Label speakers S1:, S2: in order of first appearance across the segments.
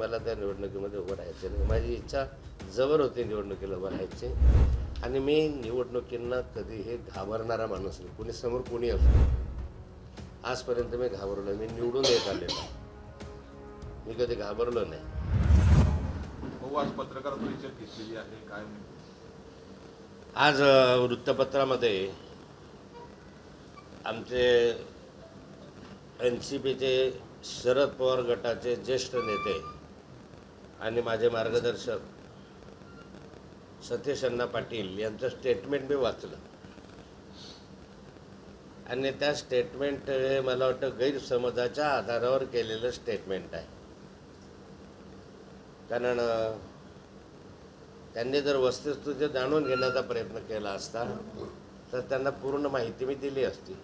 S1: मला त्या निवडणुकीमध्ये उभं राहायचं नाही. माझी इच्छा जवळ होती निवडणुकीला उभं राहायची. आणि मी निवडणुकींना कधीही घाबरणारा माणूस नाही. कुणी समोर कुणी असो, आजपर्यंत मी घाबरलो. मी निवडून येत आलेलो, मी कधी घाबरलो नाही.
S2: आज पत्रकार परिषद घेतलेली आहे, काय
S1: आज वृत्तपत्रामध्ये आमचे NCPचे शरद पवार गटाचे ज्येष्ठ नेते आणि माझे मार्गदर्शक सतीश अण्णा पाटील यांचं स्टेटमेंट मी वाचलं. आणि त्या स्टेटमेंट हे मला वाटतं गैरसमजाच्या आधारावर केलेलं स्टेटमेंट आहे. कारण त्यांनी जर वस्तुस्थिती जाणून घेण्याचा प्रयत्न केला असता तर त्यांना पूर्ण माहिती मी दिली असती.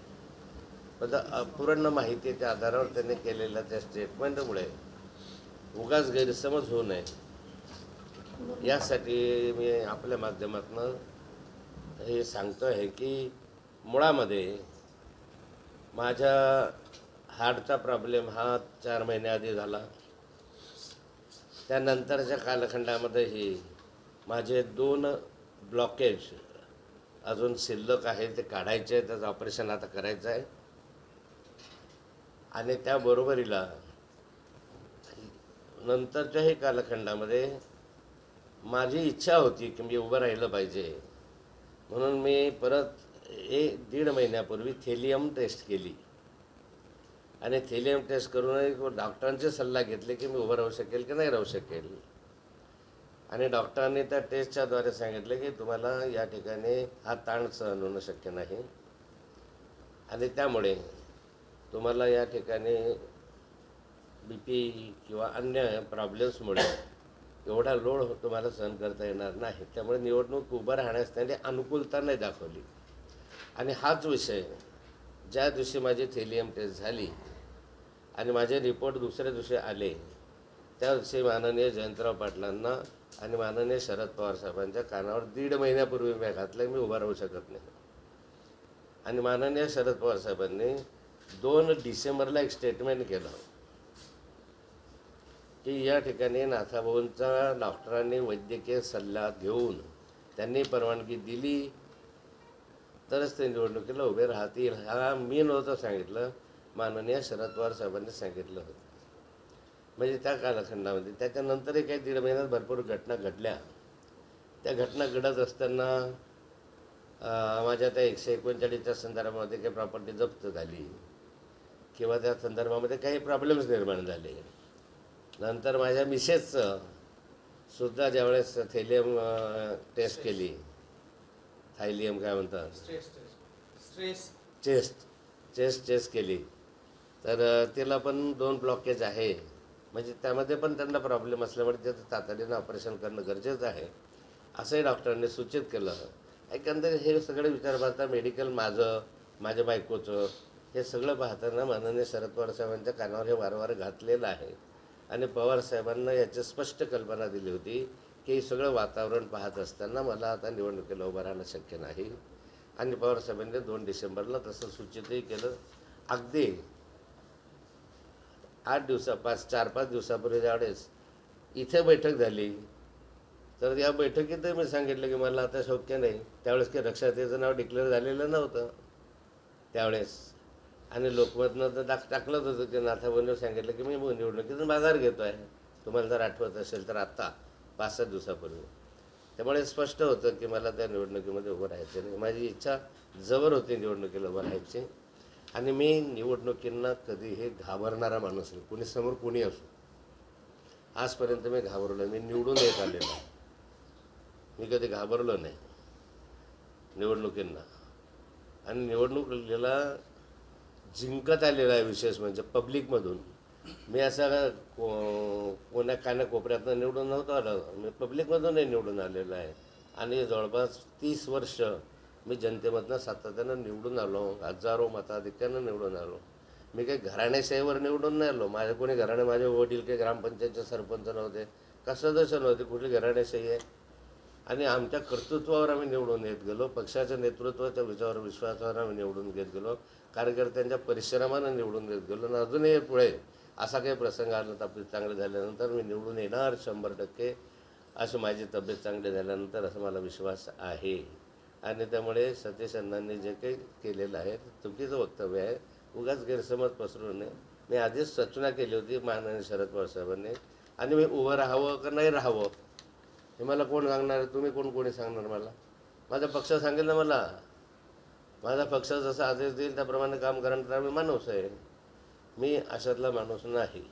S1: पण अपूर्ण माहितीच्या आधारावर त्यांनी केलेल्या त्या स्टेटमेंटमुळे उगाच गैरसमज होऊ नये यासाठी मी आपल्या माध्यमातून हे सांगतो आहे की मुळामध्ये माझ्या हार्टचा प्रॉब्लेम हा 4 महिन्याआधी झाला. त्यानंतरच्या कालखंडामध्येही माझे 2 ब्लॉकेज अजून शिल्लक आहे, ते काढायचे आहे. त्याचं ऑपरेशन आता करायचं आहे. आणि त्याबरोबरीला नंतरच्याही कालखंडामध्ये माझी इच्छा होती की मी उभं राहिलं पाहिजे. म्हणून मी परत 1-1.5 महिन्यापूर्वी थेलियम टेस्ट केली. आणि थेलियम टेस्ट करून डॉक्टरांचे सल्ला घेतले की मी उभं राहू शकेल की नाही राहू शकेल. आणि डॉक्टरांनी त्या टेस्टच्याद्वारे सांगितले की तुम्हाला या ठिकाणी हा ताण सहन होणं शक्य नाही. आणि त्यामुळे तुम्हाला या ठिकाणी BP किंवा अन्य प्रॉब्लेम्समुळे एवढा लोड तुम्हाला सहन करता येणार नाही. त्यामुळे निवडणूक उभं राहण्यास त्यांनी अनुकूलता नाही दाखवली. आणि हाच विषय ज्या दिवशी माझी थेलियम टेस्ट झाली आणि माझे रिपोर्ट दुसऱ्या दिवशी आले, त्या दिवशी माननीय जयंतराव पाटलांना आणि माननीय शरद पवार साहेबांच्या कानावर 1.5 महिन्यापूर्वी मी घातलं मी उभा राहू शकत नाही. आणि माननीय शरद पवार साहेबांनी 2 डिसेंबरला एक स्टेटमेंट केलं की या ठिकाणी नाथाभाऊंचा डॉक्टरांनी वैद्यकीय सल्ला घेऊन त्यांनी परवानगी दिली तरच ते निवडणुकीला उभे राहतील. हा मी नव्हतं सांगितलं, माननीय शरद पवार साहेबांनी सांगितलं होतं. म्हणजे त्या कालखंडामध्ये त्याच्यानंतरही काही 1.5 महिन्यात भरपूर घटना घडल्या. त्या घटना घडत असताना माझ्या त्या 139च्या संदर्भामध्ये काही प्रॉपर्टी जप्त झाली किंवा त्या संदर्भामध्ये काही प्रॉब्लेम्स निर्माण झाले. नंतर माझ्या मिसेसचं सुद्धा ज्यावेळेस थेलियम टेस्ट केली, थायलियम काय म्हणतात, चेस्ट टेस्ट केली, तर तिला पण 2 ब्लॉकेज आहे. म्हणजे त्यामध्ये पण त्यांना प्रॉब्लेम असल्यामुळे त्याचं तातडीनं ऑपरेशन करणं गरजेचं आहे असंही डॉक्टरांनी सूचित केलं. एकंदरीत हे सगळे विचार पाहता मेडिकल माझ्या बायकोचं हे सगळं पाहताना माननीय शरद पवार साहेबांच्या कानावर हे वारंवार घातलेलं आहे. आणि पवार साहेबांना याची स्पष्ट कल्पना दिली होती की हे सगळं वातावरण पाहत असताना मला आता निवडणुकीला उभं राहणं शक्य नाही. आणि पवार साहेबांनी 2 डिसेंबरला तसं सूचितही केलं. अगदी 4-5 दिवसापूर्वी ज्यावेळेस इथे बैठक झाली तर या बैठकीतही मी सांगितलं की मला आता शक्य नाही. त्यावेळेस काही रक्षाताईचं नाव डिक्लेअर झालेलं नव्हतं त्यावेळेस. आणि लोकमतनं तर टाकलंच होतं की नाथाभाऊंनी सांगितलं की मी निवडणुकीतून माघार घेतो आहे. तुम्हाला जर आठवत असेल तर आत्ता 5-7 दिवसापूर्वी. त्यामुळे स्पष्ट होतं की मला त्या निवडणुकीमध्ये उभं राहायचं नाही. माझी इच्छा जवळ होती निवडणुकीला उभं राहायची. आणि मी निवडणुकींना कधीही घाबरणारा माणूस नाही. कुणी समोर कुणी असो, आजपर्यंत मी घाबरलो. मी निवडून येत आलेलो, मी कधी घाबरलो नाही निवडणुकींना. आणि निवडणुकीला जिंकत आलेला आहे. विशेष म्हणजे पब्लिकमधून मी असा कानाकोपऱ्यातनं निवडून नव्हतं आलं, मी पब्लिकमधूनही निवडून आलेलो आहे. आणि जवळपास 30 वर्ष मी जनतेमधनं सातत्यानं निवडून आलो, हजारो मताधिक्यानं निवडून आलो. मी काही घराणेशाहीवर निवडून नाही आलो. माझे कोणी घराणे, माझे वडील काही ग्रामपंचायतचे सरपंच नव्हते, का सदस्य नव्हते, कुठली घराणेशाही आहे. आणि आमच्या कर्तृत्वावर आम्ही निवडून येत गेलो, पक्षाच्या नेतृत्वाच्या विश्वासावर आम्ही निवडून घेत गेलो, कार्यकर्त्यांच्या परिश्रमानं निवडून घेत गेलो. आणि अजूनही पुढे असा काही प्रसंग आला तब्येत चांगली झाल्यानंतर मी निवडून येणार 100%, अशी माझी तब्येत चांगली झाल्यानंतर असं मला विश्वास आहे. आणि त्यामुळे सतीश अण्णांनी जे काही केलेलं आहे ते चुकीचं वक्तव्य आहे. उगाच गैरसमज पसरू नये. मी आधीच सूचना केली होती माननीय शरद पवार साहेबांनी. आणि मी उभं राहावं का नाही राहावं हे मला कोण सांगणार आहे? तुम्ही कोणी सांगणार मला? माझा पक्ष सांगेल ना मला. माझा पक्ष जसा आदेश देईल त्याप्रमाणे काम करणारा मी माणूस आहे. मी अशातला माणूस नाही.